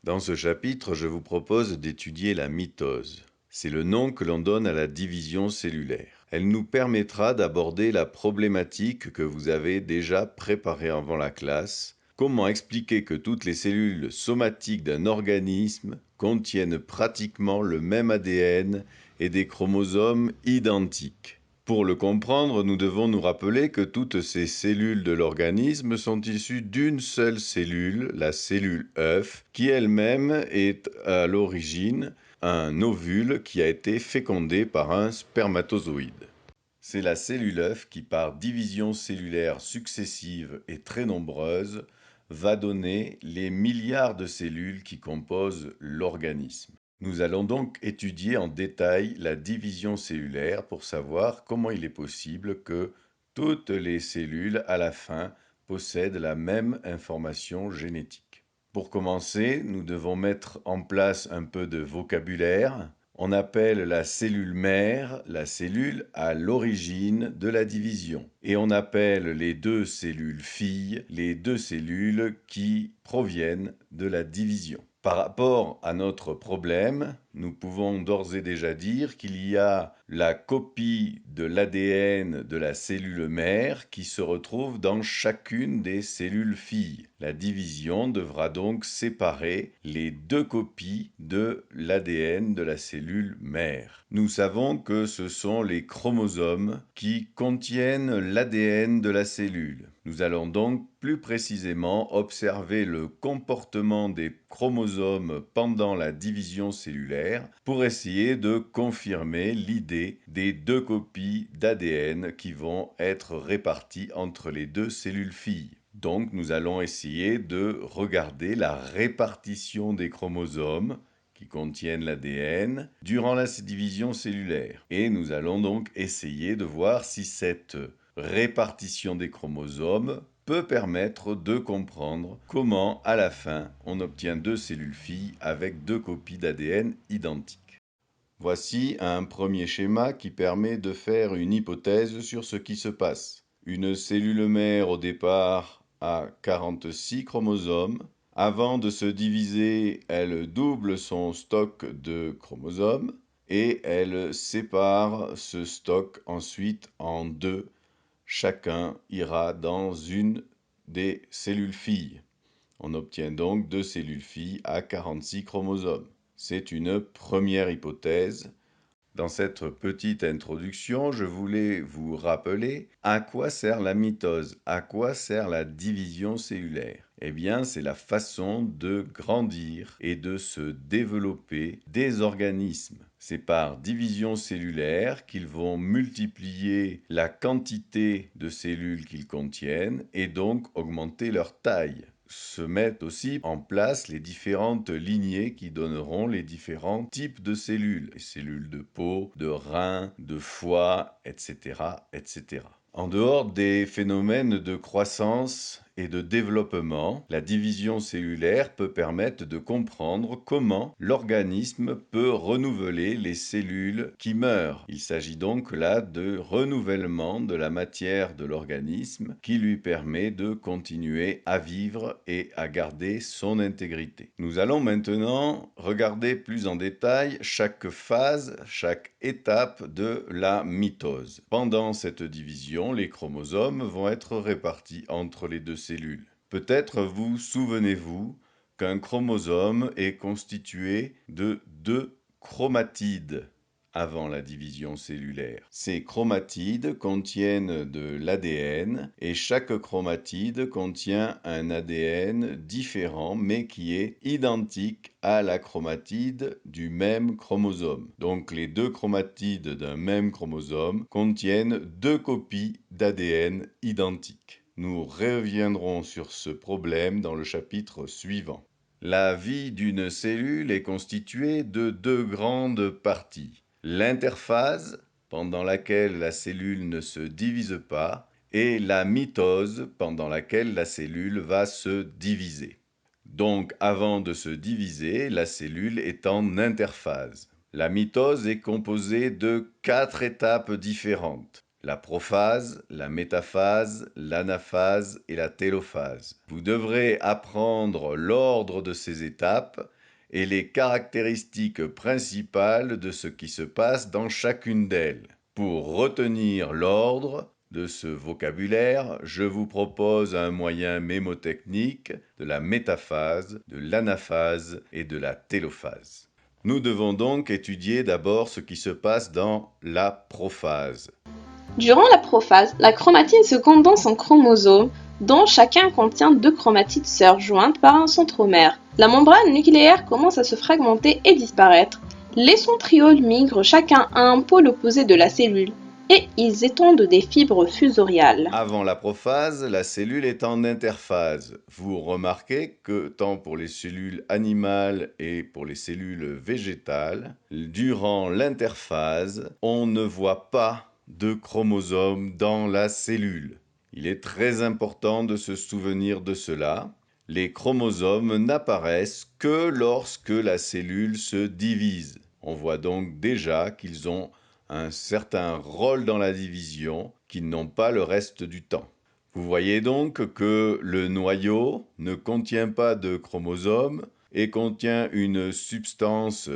Dans ce chapitre, je vous propose d'étudier la mitose. C'est le nom que l'on donne à la division cellulaire. Elle nous permettra d'aborder la problématique que vous avez déjà préparée avant la classe. Comment expliquer que toutes les cellules somatiques d'un organisme contiennent pratiquement le même ADN et des chromosomes identiques? Pour le comprendre, nous devons nous rappeler que toutes ces cellules de l'organisme sont issues d'une seule cellule, la cellule œuf, qui elle-même est à l'origine un ovule qui a été fécondé par un spermatozoïde. C'est la cellule œuf qui, par division cellulaire successive et très nombreuse, va donner les milliards de cellules qui composent l'organisme. Nous allons donc étudier en détail la division cellulaire pour savoir comment il est possible que toutes les cellules, à la fin, possèdent la même information génétique. Pour commencer, nous devons mettre en place un peu de vocabulaire. On appelle la cellule mère la cellule à l'origine de la division. Et on appelle les deux cellules filles les deux cellules qui proviennent de la division. Par rapport à notre problème, nous pouvons d'ores et déjà dire qu'il y a la copie de l'ADN de la cellule mère qui se retrouve dans chacune des cellules filles. La division devra donc séparer les deux copies de l'ADN de la cellule mère. Nous savons que ce sont les chromosomes qui contiennent l'ADN de la cellule. Nous allons donc plus précisément observer le comportement des chromosomes pendant la division cellulaire pour essayer de confirmer l'idée des deux copies d'ADN qui vont être réparties entre les deux cellules filles. Donc nous allons essayer de regarder la répartition des chromosomes qui contiennent l'ADN durant la division cellulaire. Et nous allons donc essayer de voir si cette répartition des chromosomes peut permettre de comprendre comment, à la fin, on obtient deux cellules filles avec deux copies d'ADN identiques. Voici un premier schéma qui permet de faire une hypothèse sur ce qui se passe. Une cellule mère au départ a 46 chromosomes. Avant de se diviser, elle double son stock de chromosomes et elle sépare ce stock ensuite en deux. Chacun ira dans une des cellules filles. On obtient donc deux cellules filles à 46 chromosomes. C'est une première hypothèse. Dans cette petite introduction, je voulais vous rappeler à quoi sert la mitose, à quoi sert la division cellulaire. Eh bien, c'est la façon de grandir et de se développer des organismes. C'est par division cellulaire qu'ils vont multiplier la quantité de cellules qu'ils contiennent et donc augmenter leur taille. Se mettent aussi en place les différentes lignées qui donneront les différents types de cellules. Les cellules de peau, de rein, de foie, etc., etc. En dehors des phénomènes de croissance et de développement, la division cellulaire peut permettre de comprendre comment l'organisme peut renouveler les cellules qui meurent. Il s'agit donc là de renouvellement de la matière de l'organisme qui lui permet de continuer à vivre et à garder son intégrité. Nous allons maintenant regarder plus en détail chaque phase, chaque étape de la mitose. Pendant cette division, les chromosomes vont être répartis entre les deux cellules. Peut-être vous souvenez-vous qu'un chromosome est constitué de deux chromatides avant la division cellulaire. Ces chromatides contiennent de l'ADN et chaque chromatide contient un ADN différent mais qui est identique à la chromatide du même chromosome. Donc les deux chromatides d'un même chromosome contiennent deux copies d'ADN identiques. Nous reviendrons sur ce problème dans le chapitre suivant. La vie d'une cellule est constituée de deux grandes parties. L'interphase, pendant laquelle la cellule ne se divise pas, et la mitose, pendant laquelle la cellule va se diviser. Donc, avant de se diviser, la cellule est en interphase. La mitose est composée de 4 étapes différentes. La prophase, la métaphase, l'anaphase et la télophase. Vous devrez apprendre l'ordre de ces étapes et les caractéristiques principales de ce qui se passe dans chacune d'elles. Pour retenir l'ordre de ce vocabulaire, je vous propose un moyen mémotechnique de la métaphase, de l'anaphase et de la télophase. Nous devons donc étudier d'abord ce qui se passe dans la prophase. Durant la prophase, la chromatine se condense en chromosomes, dont chacun contient 2 chromatides sœurs jointes par un centromère. La membrane nucléaire commence à se fragmenter et disparaître. Les centrioles migrent chacun à un pôle opposé de la cellule et ils étendent des fibres fusoriales. Avant la prophase, la cellule est en interphase. Vous remarquez que tant pour les cellules animales et pour les cellules végétales, durant l'interphase, on ne voit pas de chromosomes dans la cellule. Il est très important de se souvenir de cela. Les chromosomes n'apparaissent que lorsque la cellule se divise. On voit donc déjà qu'ils ont un certain rôle dans la division qu'ils n'ont pas le reste du temps. Vous voyez donc que le noyau ne contient pas de chromosomes et contient une substance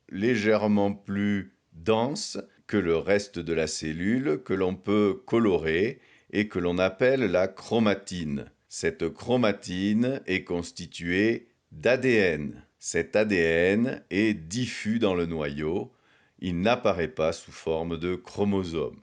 légèrement plus dense que le reste de la cellule que l'on peut colorer et que l'on appelle la chromatine. Cette chromatine est constituée d'ADN. Cet ADN est diffus dans le noyau. Il n'apparaît pas sous forme de chromosome.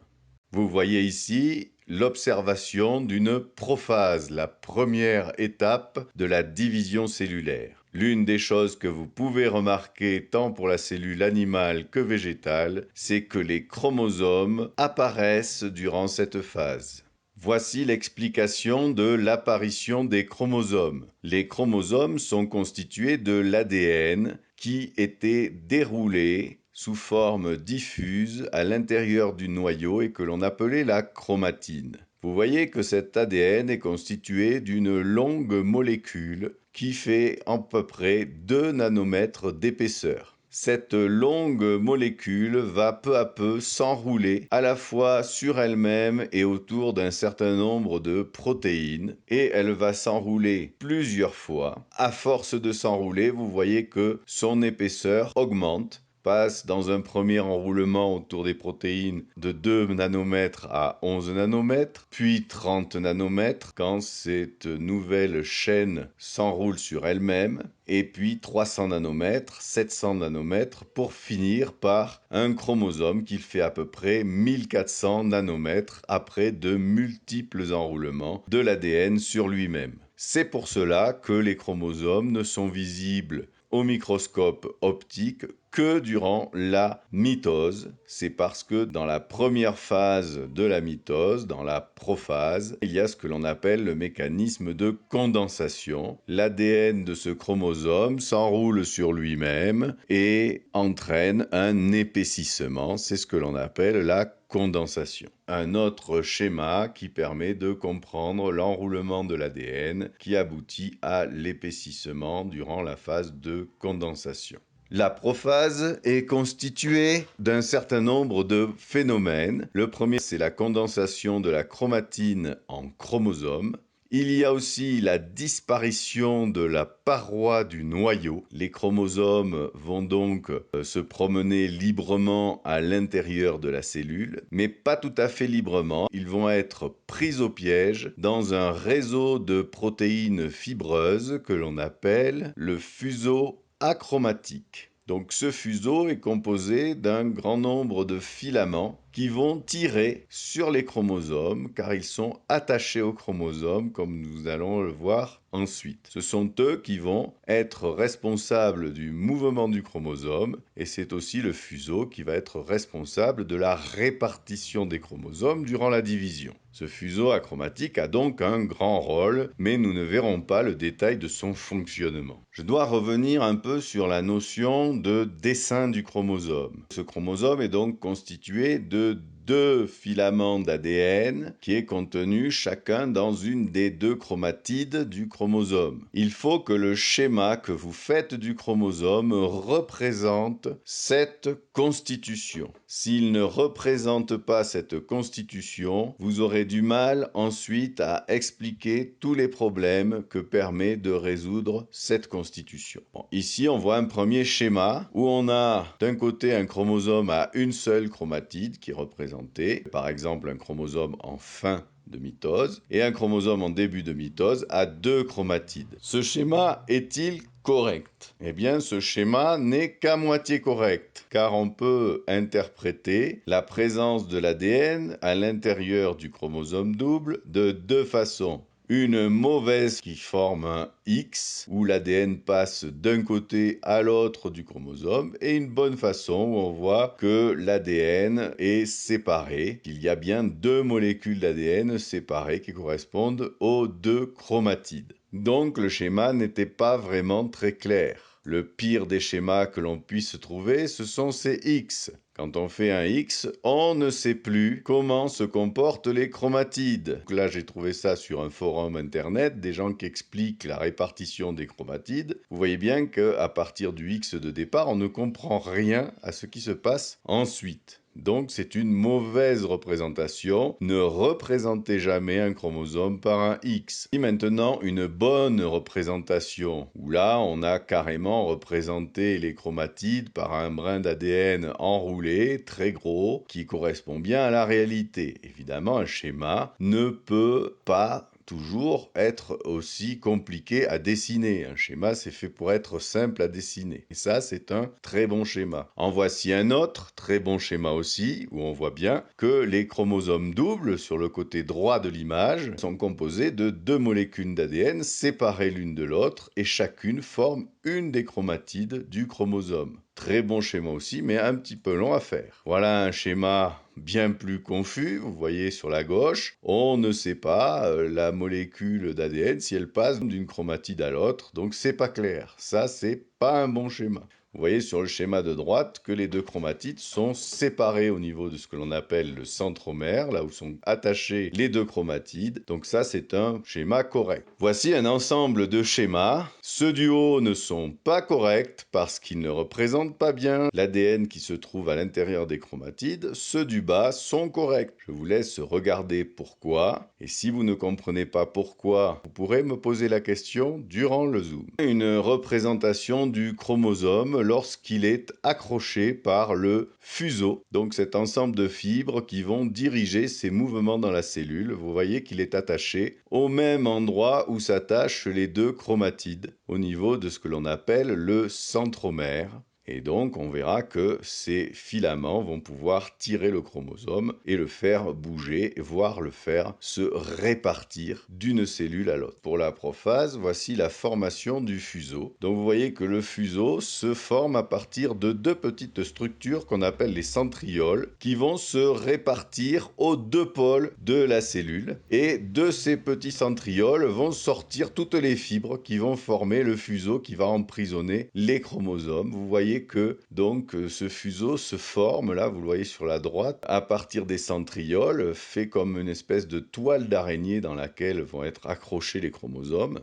Vous voyez ici l'observation d'une prophase, la première étape de la division cellulaire. L'une des choses que vous pouvez remarquer tant pour la cellule animale que végétale, c'est que les chromosomes apparaissent durant cette phase. Voici l'explication de l'apparition des chromosomes. Les chromosomes sont constitués de l'ADN qui était déroulé sous forme diffuse à l'intérieur du noyau et que l'on appelait la chromatine. Vous voyez que cet ADN est constitué d'une longue molécule qui fait à peu près 2 nanomètres d'épaisseur. Cette longue molécule va peu à peu s'enrouler à la fois sur elle-même et autour d'un certain nombre de protéines et elle va s'enrouler plusieurs fois. À force de s'enrouler, vous voyez que son épaisseur augmente, passe dans un premier enroulement autour des protéines de 2 nanomètres à 11 nanomètres, puis 30 nanomètres quand cette nouvelle chaîne s'enroule sur elle-même, et puis 300 nanomètres, 700 nanomètres, pour finir par un chromosome qui fait à peu près 1400 nanomètres après de multiples enroulements de l'ADN sur lui-même. C'est pour cela que les chromosomes ne sont visibles au microscope optique que durant la mitose. C'est parce que dans la première phase de la mitose, dans la prophase, il y a ce que l'on appelle le mécanisme de condensation. L'ADN de ce chromosome s'enroule sur lui-même et entraîne un épaississement. C'est ce que l'on appelle la condensation. Un autre schéma qui permet de comprendre l'enroulement de l'ADN qui aboutit à l'épaississement durant la phase de condensation. La prophase est constituée d'un certain nombre de phénomènes. Le premier, c'est la condensation de la chromatine en chromosomes. Il y a aussi la disparition de la paroi du noyau. Les chromosomes vont donc se promener librement à l'intérieur de la cellule, mais pas tout à fait librement. Ils vont être pris au piège dans un réseau de protéines fibreuses que l'on appelle le fuseau achromatique. Donc ce fuseau est composé d'un grand nombre de filaments qui vont tirer sur les chromosomes car ils sont attachés aux chromosomes comme nous allons le voir ensuite. Ce sont eux qui vont être responsables du mouvement du chromosome et c'est aussi le fuseau qui va être responsable de la répartition des chromosomes durant la division. Ce fuseau achromatique a donc un grand rôle, mais nous ne verrons pas le détail de son fonctionnement. Je dois revenir un peu sur la notion de dessin du chromosome. Ce chromosome est donc constitué de 2 filaments d'ADN qui est contenu chacun dans une des 2 chromatides du chromosome. Il faut que le schéma que vous faites du chromosome représente cette constitution. S'il ne représente pas cette constitution, vous aurez du mal ensuite à expliquer tous les problèmes que permet de résoudre cette constitution. Bon, ici, on voit un premier schéma où on a d'un côté un chromosome à une seule chromatide qui est représentée, par exemple un chromosome en fin de mitose, et un chromosome en début de mitose à 2 chromatides. Ce schéma est-il correct? Eh bien, ce schéma n'est qu'à moitié correct, car on peut interpréter la présence de l'ADN à l'intérieur du chromosome double de 2 façons. Une mauvaise qui forme un X, où l'ADN passe d'un côté à l'autre du chromosome, et une bonne façon où on voit que l'ADN est séparé, qu'il y a bien 2 molécules d'ADN séparées qui correspondent aux 2 chromatides. Donc le schéma n'était pas vraiment très clair. Le pire des schémas que l'on puisse trouver, ce sont ces X. Quand on fait un X, on ne sait plus comment se comportent les chromatides. Donc là, j'ai trouvé ça sur un forum internet, des gens qui expliquent la répartition des chromatides. Vous voyez bien qu'à partir du X de départ, on ne comprend rien à ce qui se passe ensuite. Donc c'est une mauvaise représentation. Ne représentez jamais un chromosome par un X. Et maintenant, une bonne représentation, où là, on a carrément représenté les chromatides par un brin d'ADN enroulé, très gros, qui correspond bien à la réalité. Évidemment, un schéma ne peut pas toujours être aussi compliqué à dessiner. Un schéma, c'est fait pour être simple à dessiner. Et ça, c'est un très bon schéma. En voici un autre très bon schéma aussi, où on voit bien que les chromosomes doubles, sur le côté droit de l'image, sont composés de 2 molécules d'ADN séparées l'une de l'autre, et chacune forme une des chromatides du chromosome. Très bon schéma aussi, mais un petit peu long à faire. Voilà un schéma bien plus confus, vous voyez sur la gauche, on ne sait pas la molécule d'ADN si elle passe d'une chromatide à l'autre, donc c'est pas clair. Ça, c'est pas un bon schéma. Vous voyez sur le schéma de droite que les 2 chromatides sont séparées au niveau de ce que l'on appelle le centromère, là où sont attachées les 2 chromatides. Donc ça, c'est un schéma correct. Voici un ensemble de schémas. Ceux du haut ne sont pas corrects parce qu'ils ne représentent pas bien l'ADN qui se trouve à l'intérieur des chromatides. Ceux du bas sont corrects. Je vous laisse regarder pourquoi. Et si vous ne comprenez pas pourquoi, vous pourrez me poser la question durant le zoom. Une représentation du chromosome lorsqu'il est accroché par le fuseau. Donc cet ensemble de fibres qui vont diriger ses mouvements dans la cellule. Vous voyez qu'il est attaché au même endroit où s'attachent les 2 chromatides, au niveau de ce que l'on appelle le centromère. Et donc, on verra que ces filaments vont pouvoir tirer le chromosome et le faire bouger, voire le faire se répartir d'une cellule à l'autre. Pour la prophase, voici la formation du fuseau. Donc, vous voyez que le fuseau se forme à partir de 2 petites structures qu'on appelle les centrioles, qui vont se répartir aux 2 pôles de la cellule. Et de ces petits centrioles vont sortir toutes les fibres qui vont former le fuseau qui va emprisonner les chromosomes. Vous voyez que donc ce fuseau se forme, là vous le voyez sur la droite, à partir des centrioles, fait comme une espèce de toile d'araignée dans laquelle vont être accrochés les chromosomes.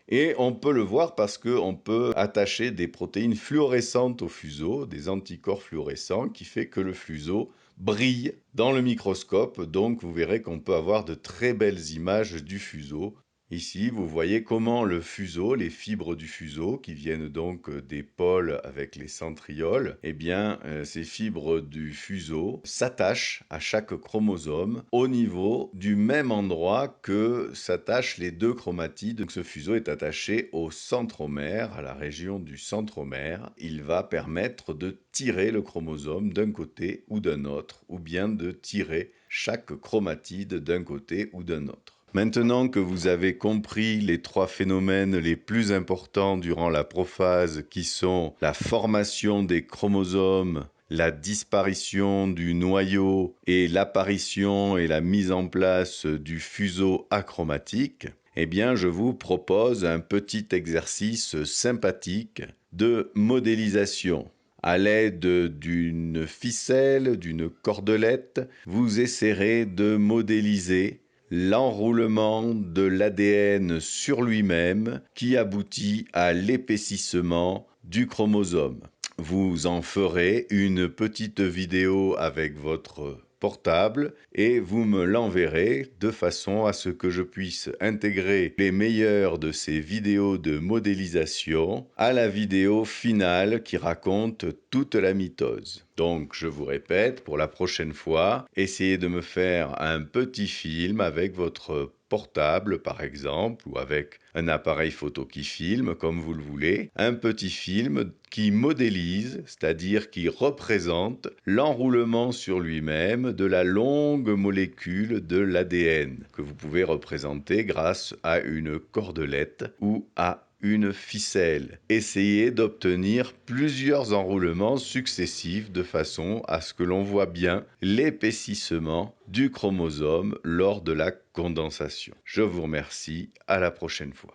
Et on peut le voir parce qu'on peut attacher des protéines fluorescentes au fuseau, des anticorps fluorescents, qui fait que le fuseau brille dans le microscope. Donc vous verrez qu'on peut avoir de très belles images du fuseau. Ici, vous voyez comment le fuseau, les fibres du fuseau, qui viennent donc des pôles avec les centrioles, eh bien, ces fibres du fuseau s'attachent à chaque chromosome au niveau du même endroit que s'attachent les 2 chromatides. Donc, ce fuseau est attaché au centromère, à la région du centromère. Il va permettre de tirer le chromosome d'un côté ou d'un autre, ou bien de tirer chaque chromatide d'un côté ou d'un autre. Maintenant que vous avez compris les 3 phénomènes les plus importants durant la prophase, qui sont la formation des chromosomes, la disparition du noyau et l'apparition et la mise en place du fuseau achromatique, eh bien, je vous propose un petit exercice sympathique de modélisation. À l'aide d'une ficelle, d'une cordelette, vous essaierez de modéliser l'enroulement de l'ADN sur lui-même qui aboutit à l'épaississement du chromosome. Vous en ferez une petite vidéo avec votre portable et vous me l'enverrez de façon à ce que je puisse intégrer les meilleures de ces vidéos de modélisation à la vidéo finale qui raconte toute la mitose. Donc, je vous répète, pour la prochaine fois, essayez de me faire un petit film avec votre portable, par exemple, ou avec un appareil photo qui filme, comme vous le voulez, un petit film qui modélise, c'est-à-dire qui représente l'enroulement sur lui-même de la longue molécule de l'ADN, que vous pouvez représenter grâce à une cordelette ou à une ficelle. Essayez d'obtenir plusieurs enroulements successifs de façon à ce que l'on voit bien l'épaississement du chromosome lors de la condensation. Je vous remercie, à la prochaine fois.